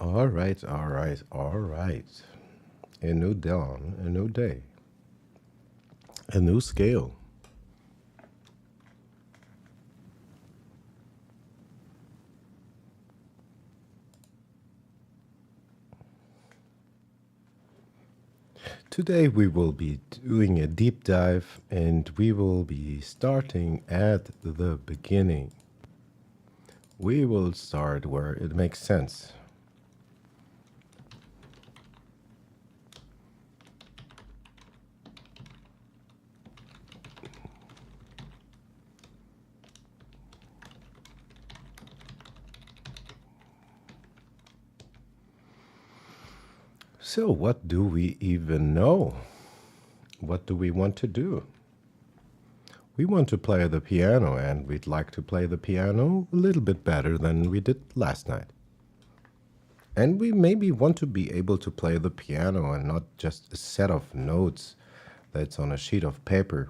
All right, all right, all right. A new dawn, a new day, a new scale. Today we will be doing a deep dive and we will be starting at the beginning. We will start where it makes sense. So, what do we even know? What do we want to do? We want to play the piano, and we'd like to play the piano a little bit better than we did last night. And we maybe want to be able to play the piano and not just a set of notes that's on a sheet of paper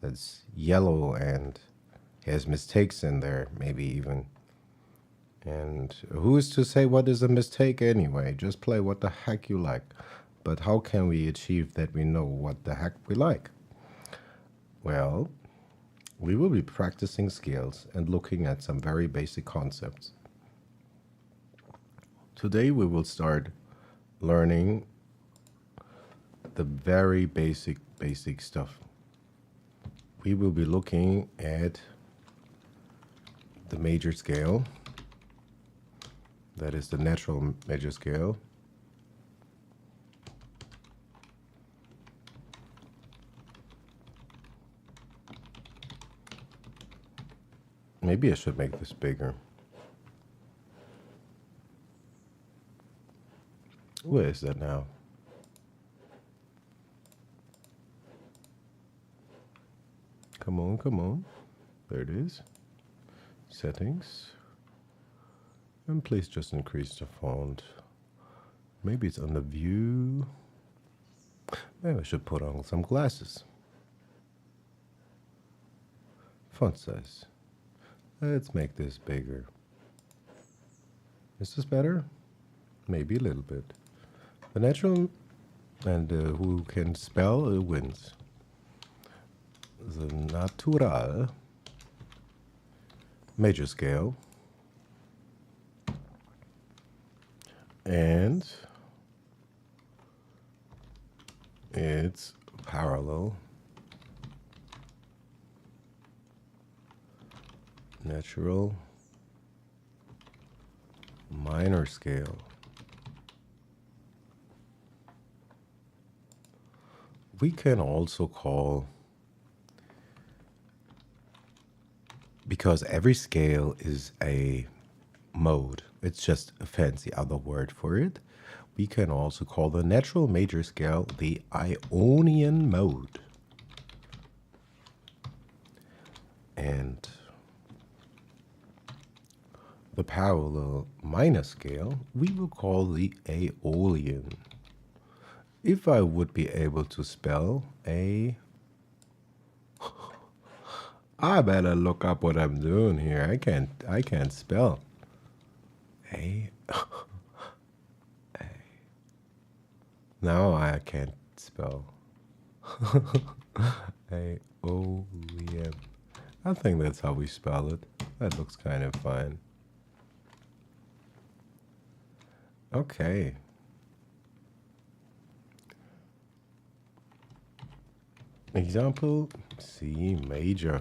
that's yellow and has mistakes in there, maybe even. And who is to say what is a mistake anyway? Just play what the heck you like. But how can we achieve that we know what the heck we like? Well, we will be practicing scales and looking at some very basic concepts. Today we will start learning the very basic stuff. We will be looking at the major scale. That is the natural major scale. Maybe I should make this bigger. Where is that now? Come on, come on. There it is. Settings. And please just increase the font. Maybe it's under view. Maybe I should put on some glasses. Font size. Let's make this bigger. Is this better? Maybe a little bit. The natural and who can spell wins. The natural major scale and its parallel natural minor scale. We can also call, because every scale is a mode, it's just a fancy other word for it. We can also call the natural major scale the Ionian mode. And the parallel minor scale we will call the Aeolian. If I would be able to spell I better look up what I'm doing here. I can't spell. A Now I can't spell. Aeolian. I think that's how we spell it. That looks kind of fine. Okay. Example C major.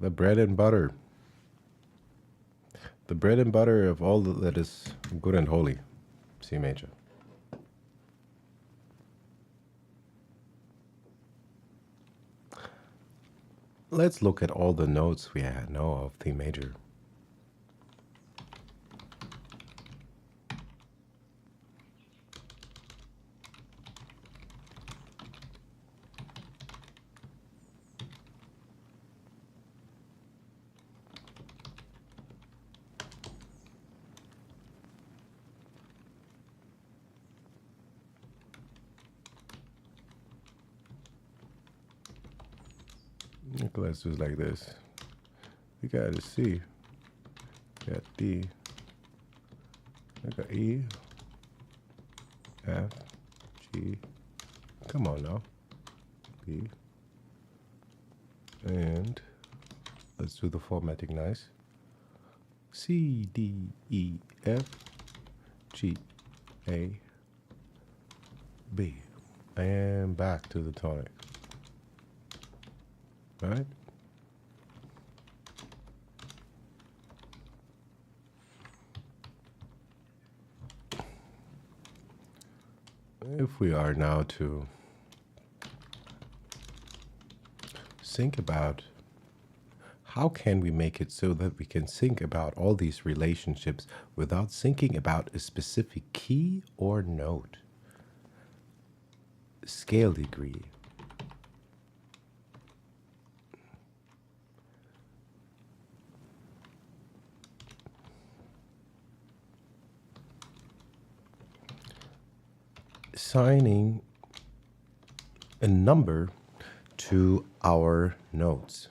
The bread and butter. The bread and butter of all that is good and holy. C major. Let's look at all the notes we know of D major. Let's do it like this. We got a C, got D, I got E, F, G. Come on now. B. And let's do the formatting nice. C, D, E, F, G, A, B. And back to the tonic. Right? If we are now to think about how can we make it so that we can think about all these relationships without thinking about a specific key or note? Scale degree. Assigning a number to our notes.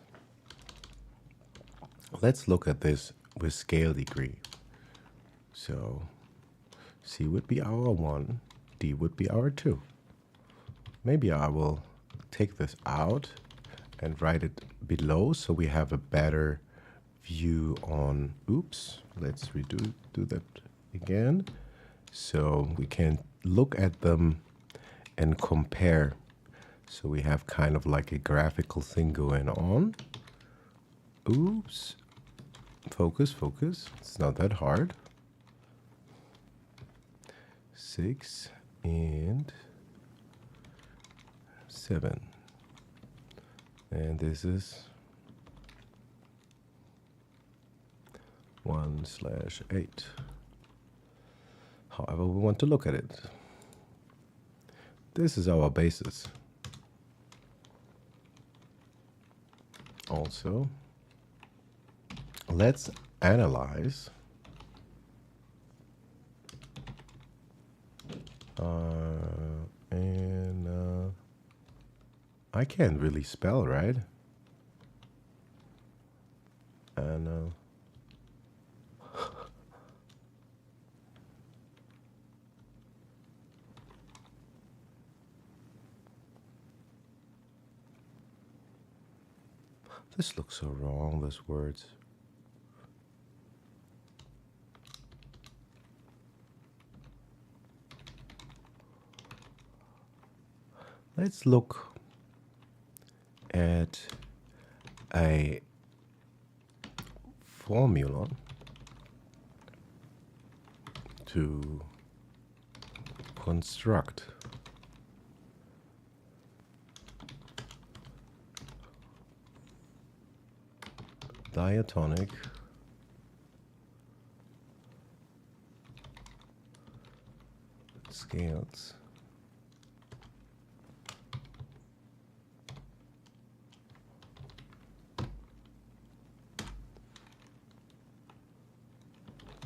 Let's look at this with scale degree. So C would be our 1, D would be our 2. Maybe I will take this out and write it below so we have a better view on, oops, let's do that again. So we can look at them and compare. So we have kind of like a graphical thing going on. Oops. Focus, focus. It's not that hard. 6 and 7. And this is 1/8. However we want to look at it. This is our basis. Also, let's analyze I can't really spell, right? And this looks so wrong, those words. Let's look at a formula to construct diatonic scales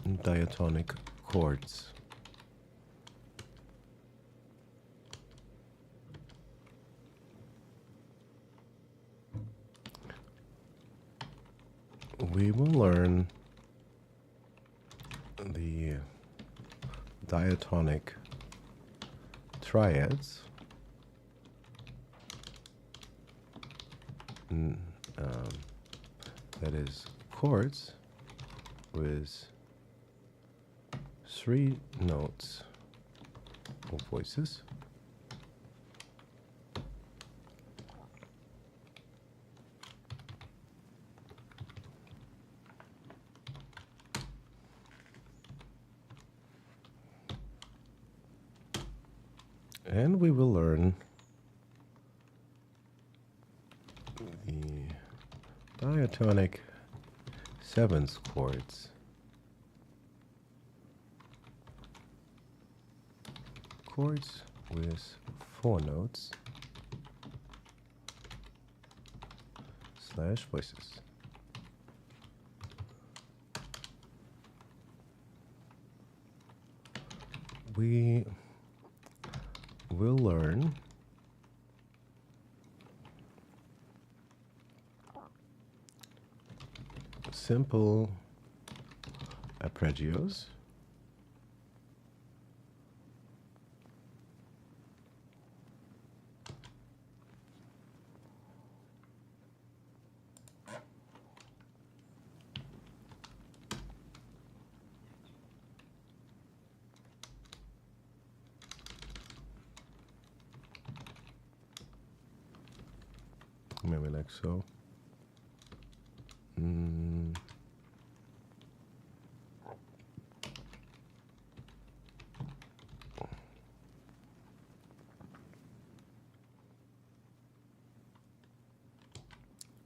and diatonic chords. We will learn the diatonic triads, that is chords with 3 notes or voices, and we will learn the diatonic 7th chords, chords with 4 notes / voices. We will learn simple arpeggios like so. Mm.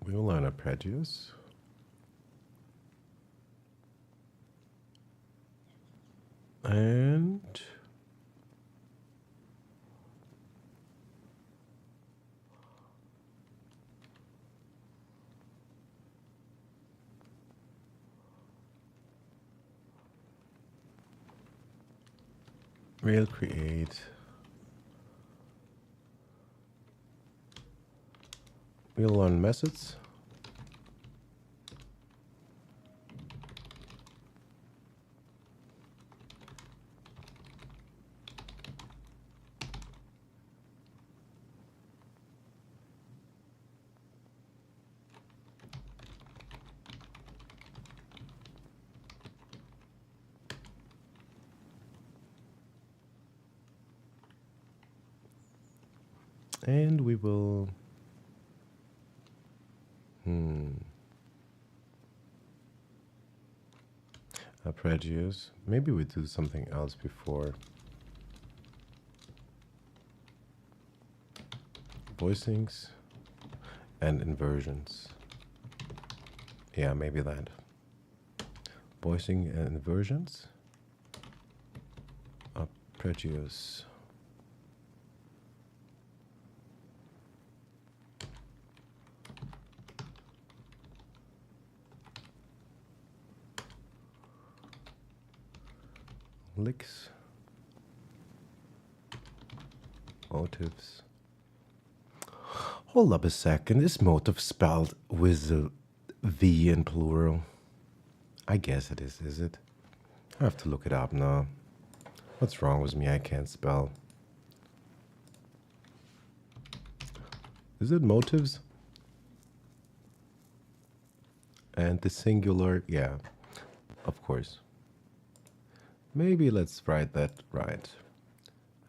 We will learn arpeggios. And we'll create we'll learn methods. And we will arpeggios. Maybe we do something else before. Voicings and inversions. Yeah, maybe that. Voicing and inversions. Arpeggios. Licks. Motives. Hold up a second. Is motive spelled with a V in plural? I guess it is it? I have to look it up now. What's wrong with me? I can't spell. Is it motives? And the singular, yeah, of course. Maybe let's write that right.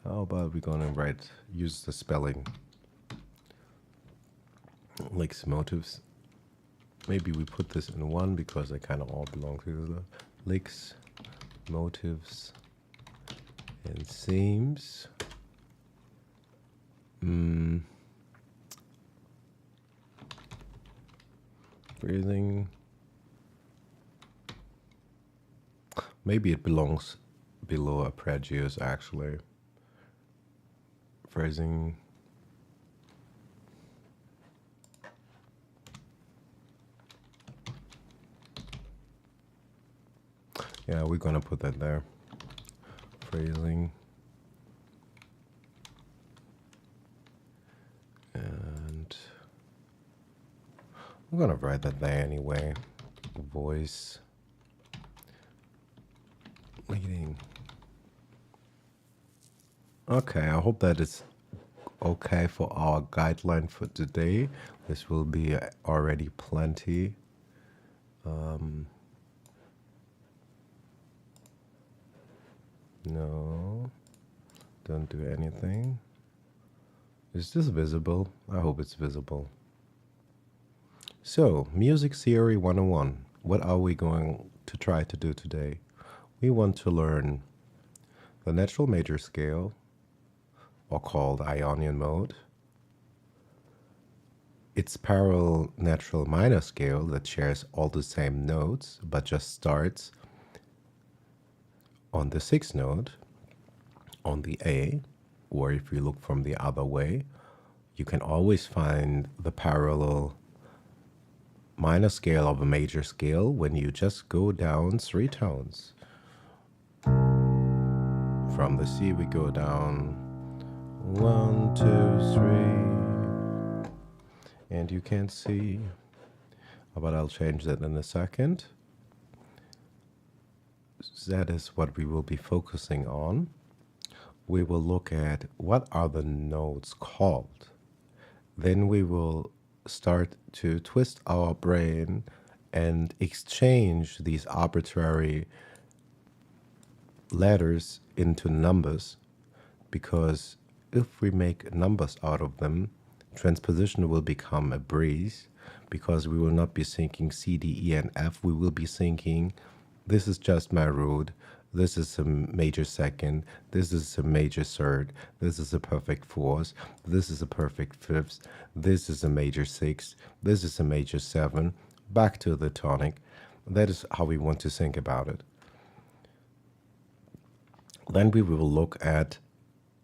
How about we're gonna use the spelling. Licks, motives. Maybe we put this in one because they kind of all belong together. Licks, motives, and seams. Breathing. Maybe it belongs below arpeggios actually. Phrasing. Yeah, we're gonna put that there. Phrasing. And I'm gonna write that there anyway. Voice. Leading. Okay, I hope that is okay for our guideline for today. This will be already plenty. No, don't do anything. Is this visible? I hope it's visible. So, Music Theory 101. What are we going to try to do today? We want to learn the natural major scale, or called Ionian mode, its parallel natural minor scale that shares all the same notes but just starts on the sixth note, on the A, or if you look from the other way, you can always find the parallel minor scale of a major scale when you just go down 3 tones. From the C we go down 1, 2, 3, and you can't see, but I'll change that in a second. That is what we will be focusing on. We will look at what are the notes called. Then we will start to twist our brain and exchange these arbitrary letters into numbers, because if we make numbers out of them, Transposition will become a breeze because we will not be thinking C, D, E, and F. We will be thinking, this is just my root. This is a major second. This is a major third. This is a perfect fourth. This is a perfect fifth. This is a major sixth. This is a major seven. Back to the tonic. That is how we want to think about it. Then we will look at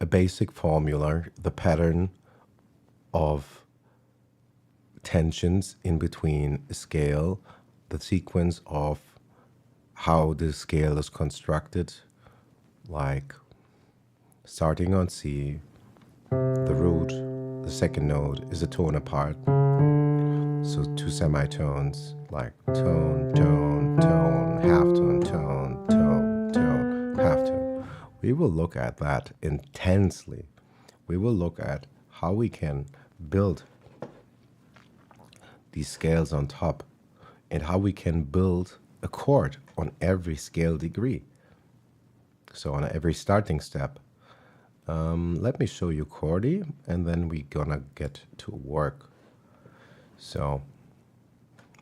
a basic formula, the pattern of tensions in between a scale, the sequence of how the scale is constructed, like starting on C, the root, the second note is a tone apart. So two semitones like tone, tone, tone, half tone, tone, tone, tone, half tone. We will look at that intensely. We will look at how we can build these scales on top and how we can build a chord on every scale degree. So on every starting step. Let me show you chordy and then we're gonna get to work. So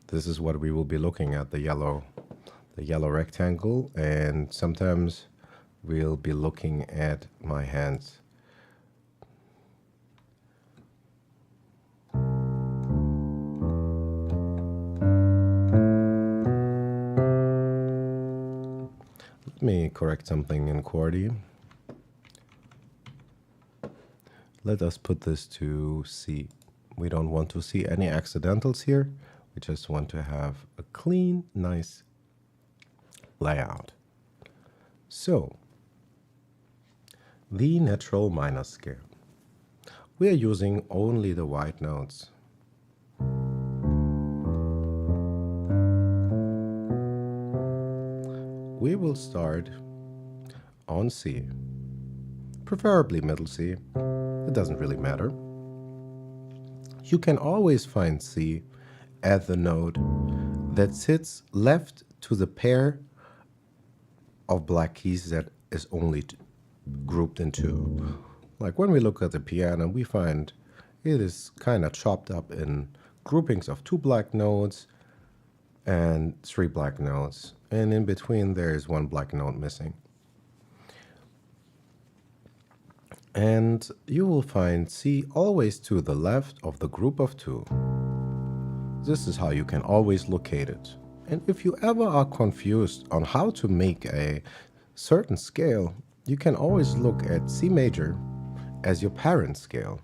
this is what we will be looking at, the yellow rectangle, and sometimes we'll be looking at my hands. Let me correct something in chordy. Let us put this to C. We don't want to see any accidentals here. We just want to have a clean, nice layout. So, the natural minor scale. We are using only the white notes. We will start on C, preferably middle C. It doesn't really matter. You can always find C at the note that sits left to the pair of black keys that is only grouped in two. Like when we look at the piano, we find it is kind of chopped up in groupings of 2 black notes and 3 black notes. And in between there is 1 black note missing. And you will find C always to the left of the group of 2. This is how you can always locate it. And if you ever are confused on how to make a certain scale, you can always look at C major as your parent scale.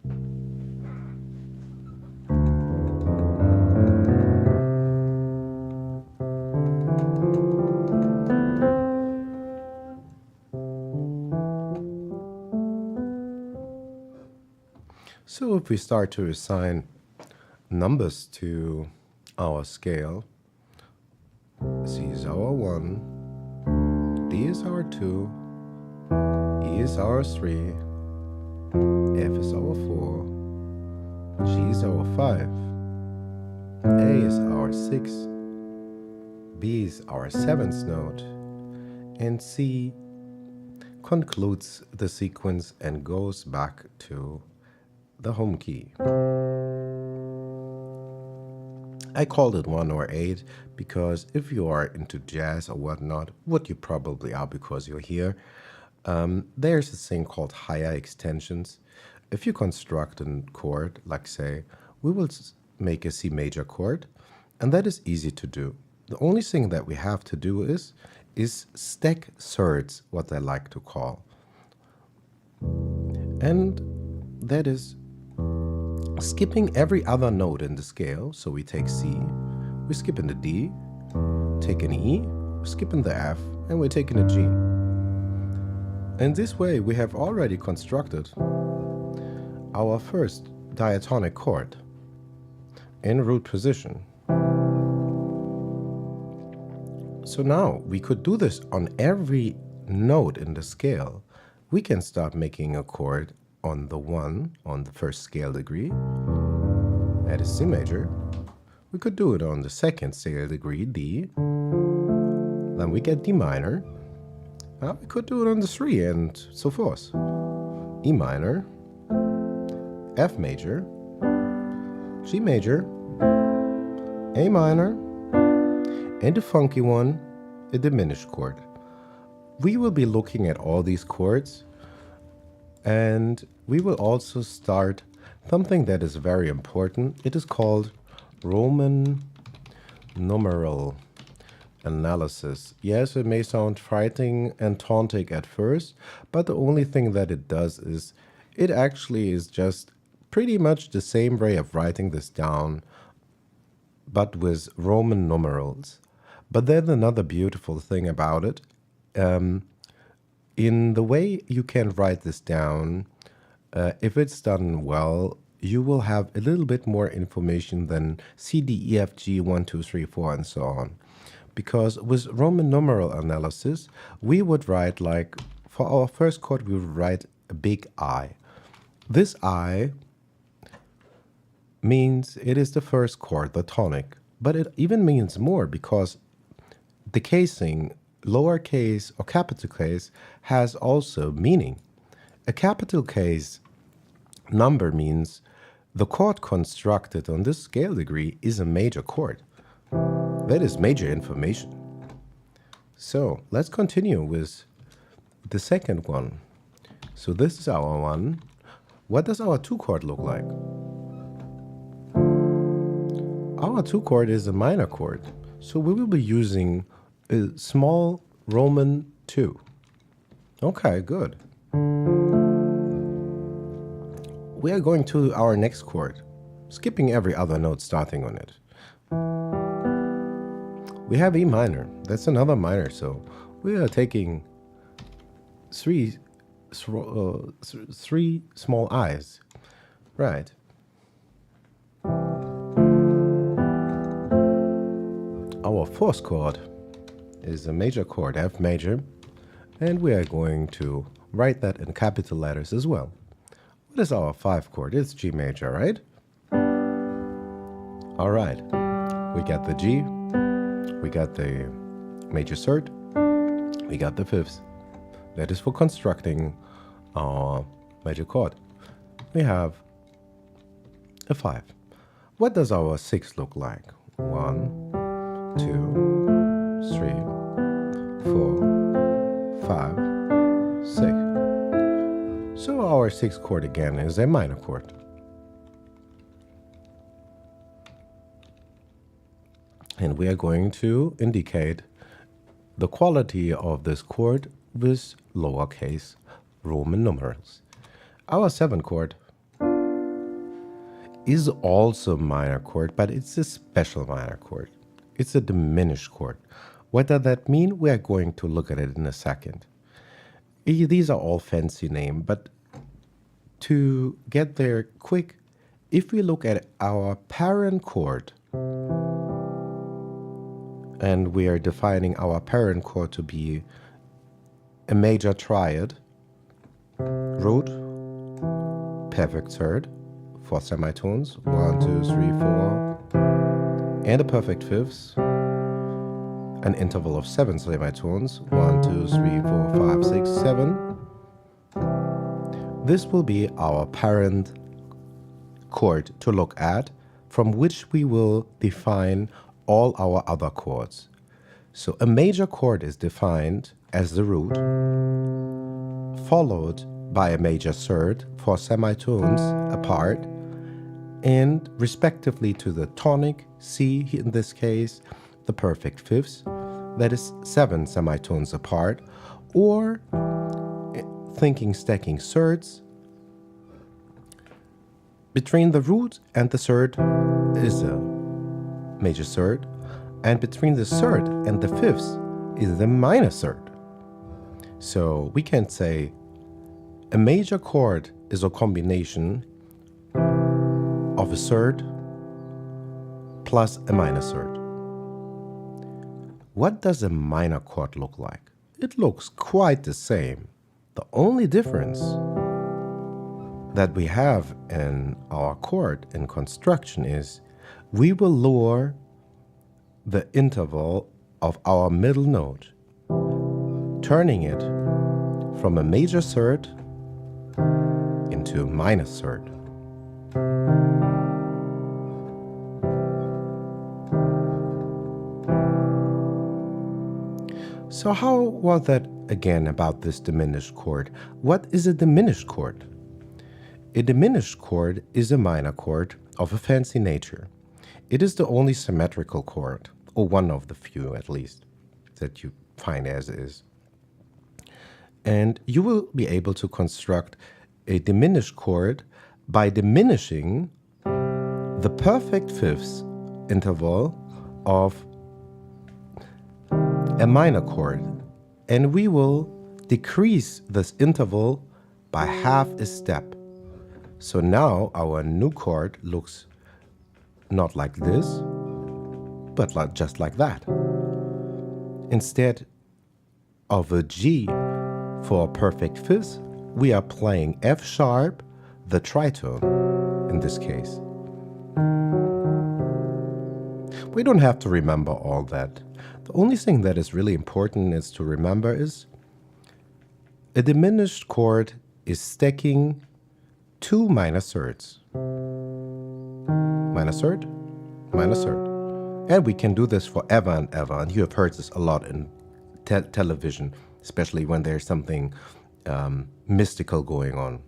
So if we start to assign numbers to our scale, C is our 1, D is our 2, E is our 3, F is our 4, G is our 5, A is our 6, B is our 7th note, and C concludes the sequence and goes back to the home key. I called it 1 or 8 because if you are into jazz or whatnot, what you probably are because you're here, there's this thing called higher extensions. If you construct a chord, like say, we will make a C major chord, and that is easy to do. The only thing that we have to do is stack thirds, what I like to call. And that is skipping every other note in the scale. So we take C, we skip in the D, take an E, skip in the F, and we're taking a G. And this way we have already constructed our first diatonic chord in root position. So now we could do this on every note in the scale. We can start making a chord on the 1 on the first scale degree, that is C major. We could do it on the 2nd scale degree, D. Then we get D minor. We could do it on the 3 and so forth. E minor, F major, G major, A minor, and the funky one, a diminished chord. We will be looking at all these chords, and we will also start something that is very important. It is called Roman numeral analysis. Yes, it may sound frightening and taunting at first, but the only thing that it does is it actually is just pretty much the same way of writing this down, but with Roman numerals. But then another beautiful thing about it, in the way you can write this down, if it's done well, you will have a little bit more information than C, D, E, F, G, 1, 2, 3, 4, and so on. Because with Roman numeral analysis, we would write like, for our first chord, we would write a big I. This I means it is the first chord, the tonic, but it even means more because the casing, lowercase or capital case, has also meaning. A capital case number means the chord constructed on this scale degree is a major chord. That is major information. So let's continue with the second one. So this is our one. What does our 2 chord look like? Our 2 chord is a minor chord. So we will be using a small Roman 2. Okay, good. We are going to our next chord, skipping every other note starting on it. We have E minor. That's another minor, so we are taking three small I's. Right. Our 4th chord is a major chord, F major, and we are going to write that in capital letters as well. What is our 5th chord? It's G major, right? All right. We got the G, we got the major third, we got the 5th. That is for constructing our major chord. We have a 5. What does our 6 look like? 1, 2, 3, 4, 5, 6. So our 6th chord again is a minor chord. And we are going to indicate the quality of this chord with lowercase Roman numerals. Our 7th chord is also a minor chord, but it's a special minor chord. It's a diminished chord. What does that mean? We are going to look at it in a second. These are all fancy names, but to get there quick, if we look at our parent chord, and we are defining our parent chord to be a major triad, root, perfect third, 4 semitones, 1, 2, 3, 4, and a perfect fifth, an interval of 7 semitones, 1, 2, 3, 4, 5, 6, 7. This will be our parent chord to look at, from which we will define all our other chords. So a major chord is defined as the root, followed by a major third, 4 semitones apart, and respectively to the tonic, C in this case, the perfect fifths, that is 7 semitones apart, or thinking stacking thirds. Between the root and the third is a major third, and between the third and the fifth is the minor third. So we can say a major chord is a combination of a third plus a minor third. What does a minor chord look like? It looks quite the same. The only difference that we have in our chord in construction is we will lower the interval of our middle note, turning it from a major third into a minor third. So how was that again about this diminished chord? What is a diminished chord? A diminished chord is a minor chord of a fancy nature. It is the only symmetrical chord, or one of the few at least, that you find as is. And you will be able to construct a diminished chord by diminishing the perfect fifths interval of a minor chord. And we will decrease this interval by half a step. So now our new chord looks not like this, but just like that. Instead of a G for a perfect fifth, we are playing F sharp, the tritone in this case. We don't have to remember all that. The only thing that is really important is to remember is a diminished chord is stacking two minor thirds. Minor third, minor third. And we can do this forever and ever. And you have heard this a lot in television, especially when there's something mystical going on.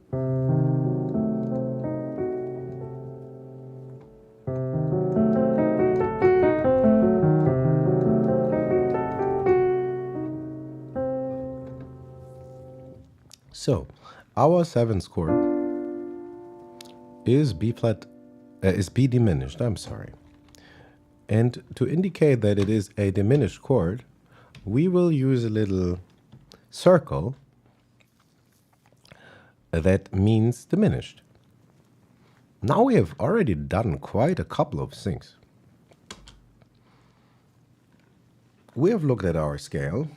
So, our seventh chord is B flat, is B diminished. I'm sorry. And to indicate that it is a diminished chord, we will use a little circle that means diminished. Now we have already done quite a couple of things. We have looked at our scale.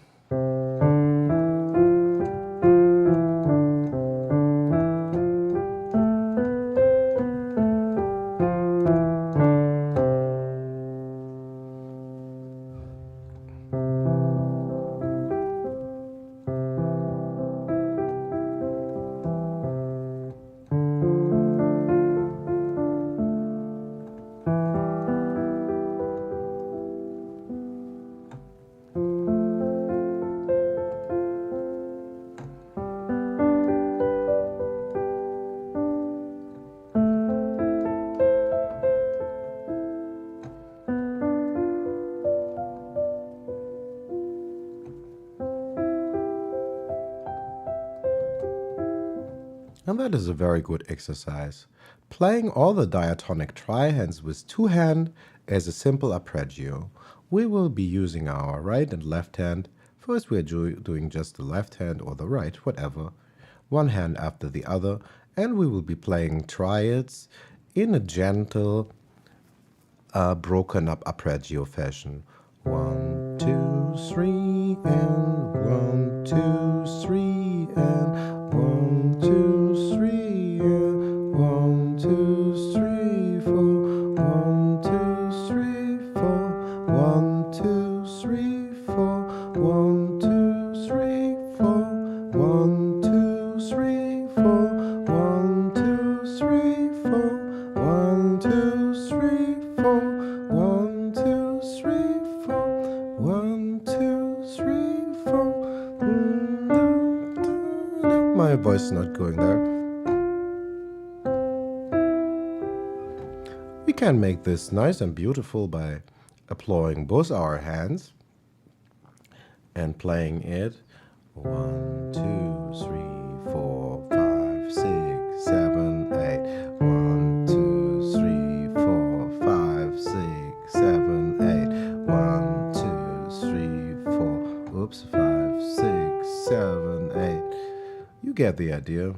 And that is a very good exercise. Playing all the diatonic trihands with two hands as a simple arpeggio. We will be using our right and left hand. First we are doing just the left hand or the right, whatever. One hand after the other. And we will be playing triads in a gentle, broken up arpeggio fashion. 1, 2, 3, and 1, 2, 3, and 1, 2, 3, and 1, 2, 3, 4, 1, 2, 3, 4, 1, 2, 3, 4, 1, 2, 3, 4, 1, 2, 3, 4, 1, 2, 3, 4, 1, 2, 3, 4, 1, 2, 3, 4, 1, 2, 3, 4. My voice is not going there. We can make this nice and beautiful by employing both our hands and playing it 1, 2, 3, 4, 5, 6, 7, 8. 1, 2, 3, 4, 5, 6, 7, 8. 1, 2, 3, 4. Oops, 5, 6, 7, 8. You get the idea.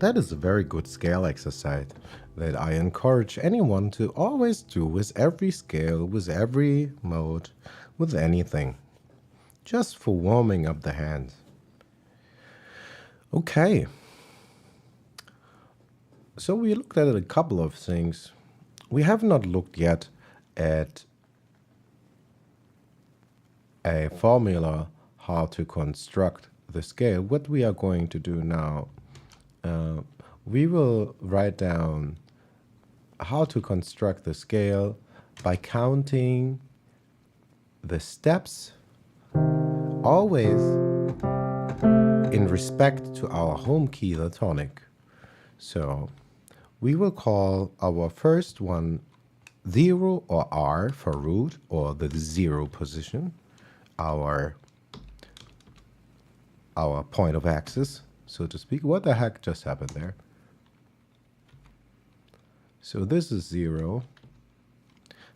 That is a very good scale exercise that I encourage anyone to always do with every scale, with every mode, with anything, just for warming up the hands. Okay, so we looked at a couple of things. We have not looked yet at a formula how to construct the scale. What we are going to do now, we will write down how to construct the scale by counting the steps, always in respect to our home key, the tonic. So we will call our first one 0 or R for root, or the 0 position, our point of axis, so to speak. What the heck just happened there? So this is 0.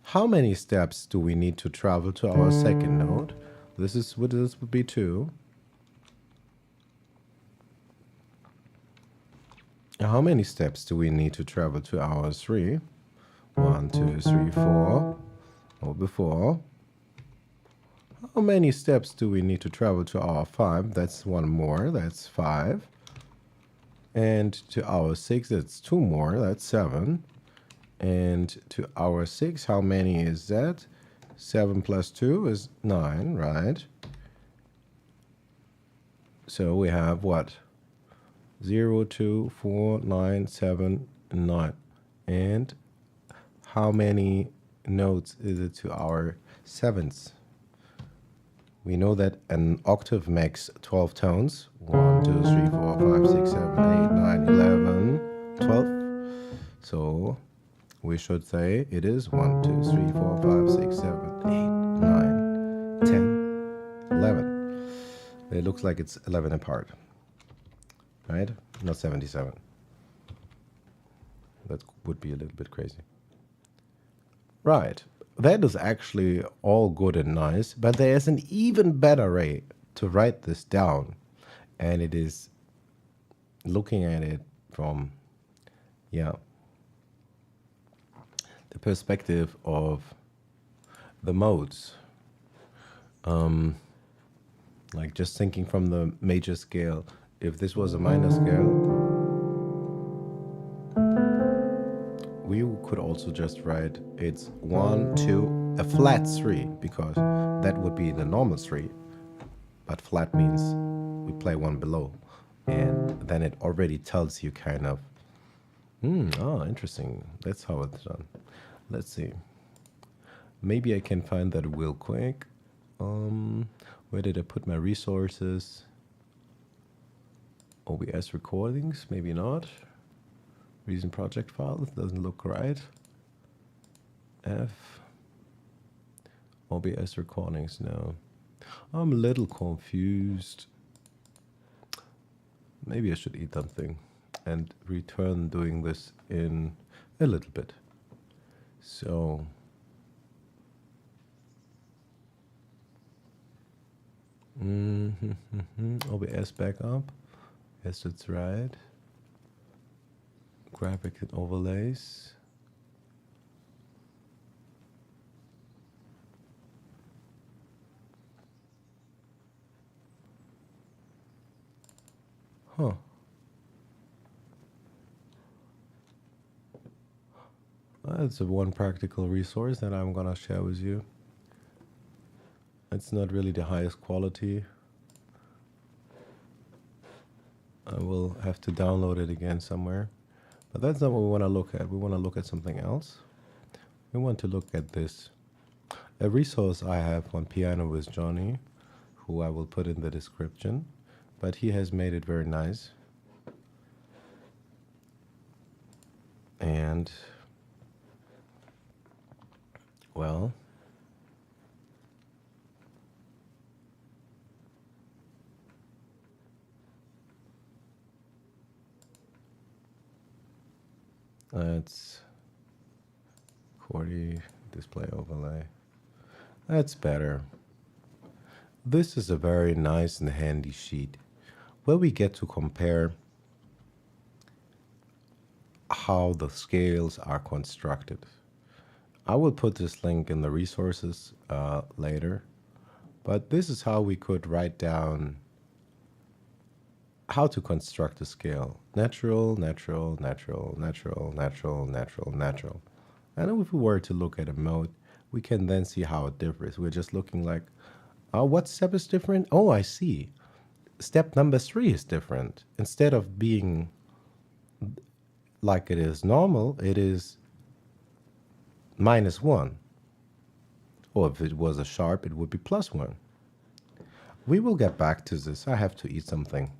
How many steps do we need to travel to our second node? This would be 2. How many steps do we need to travel to our 3? 1, 2, 3, 4. Or before. How many steps do we need to travel to our 5? That's 1 more, that's 5. And to our 6, that's 2 more, that's 7. And to our 6, how many is that? 7 plus 2 is 9, right? So we have what? 0, 2, 4, 9, 7, 9. And how many notes is it to our 7th? We know that an octave makes 12 tones. 1, 2, 3, 4, 5, 6, 7, 8, 9, 11, 12. So we should say it is 1, 2, 3, 4, 5, 6, 7, 8, 9, 10, 11. It looks like it's 11 apart, right? Not 77. That would be a little bit crazy. Right. That is actually all good and nice, but there is an even better way to write this down, and it is looking at it from, the perspective of the modes. Like just thinking from the major scale, if this was a minor scale, we could also just write it's 1, 2, a flat 3, because that would be the normal 3. But flat means we play 1 below. And then it already tells you kind of, interesting. That's how it's done. Let's see. Maybe I can find that real quick. Where did I put my resources? OBS recordings, maybe not. Recent project files, doesn't look right. F. OBS recordings, no. I'm a little confused. Maybe I should eat something and return doing this in a little bit. So, OBS backup. Yes, that's right. Graphic and overlays. Huh. That's one practical resource that I'm gonna share with you. It's not really the highest quality. I will have to download it again somewhere. But that's not what we want to look at. We want to look at something else. We want to look at this. A resource I have on Piano with Johnny, who I will put in the description, but he has made it very nice. And, well, that's QWERTY display overlay. That's better. This is a very nice and handy sheet where we get to compare how the scales are constructed. I will put this link in the resources later, but this is how we could write down how to construct a scale. Natural, natural, natural, natural, natural, natural, natural. And if we were to look at a mode, we can then see how it differs. We're just looking like, what step is different? Oh, I see. Step number 3 is different. Instead of being like it is normal, it is -1. Or if it was a sharp, it would be +1. We will get back to this. I have to eat something.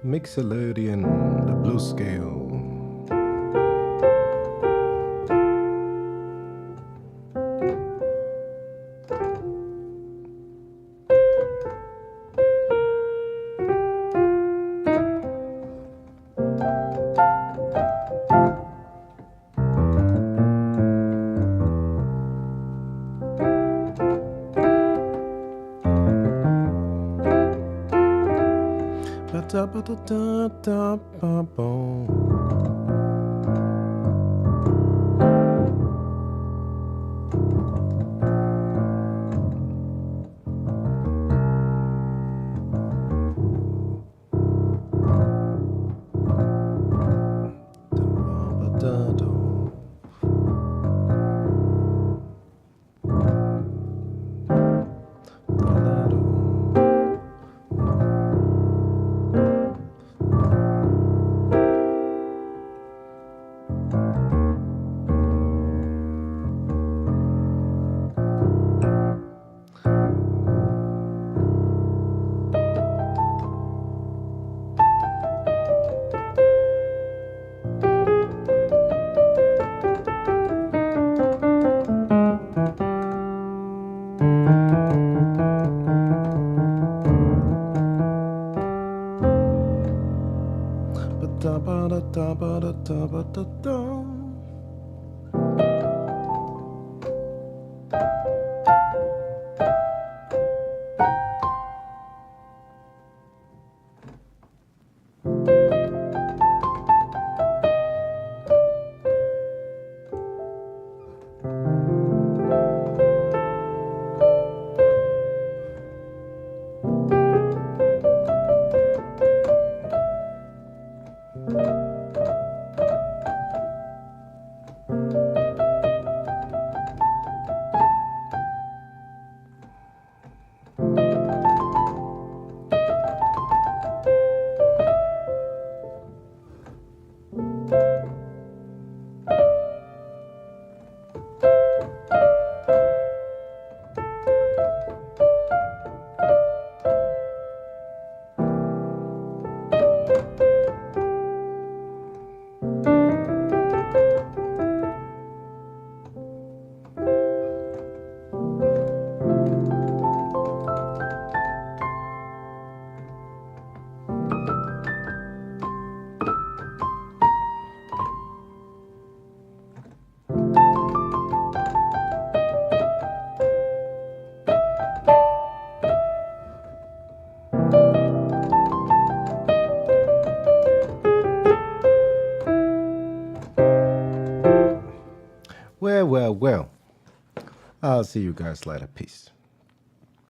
Mixolydian, the blues scale. see you guys later. Peace.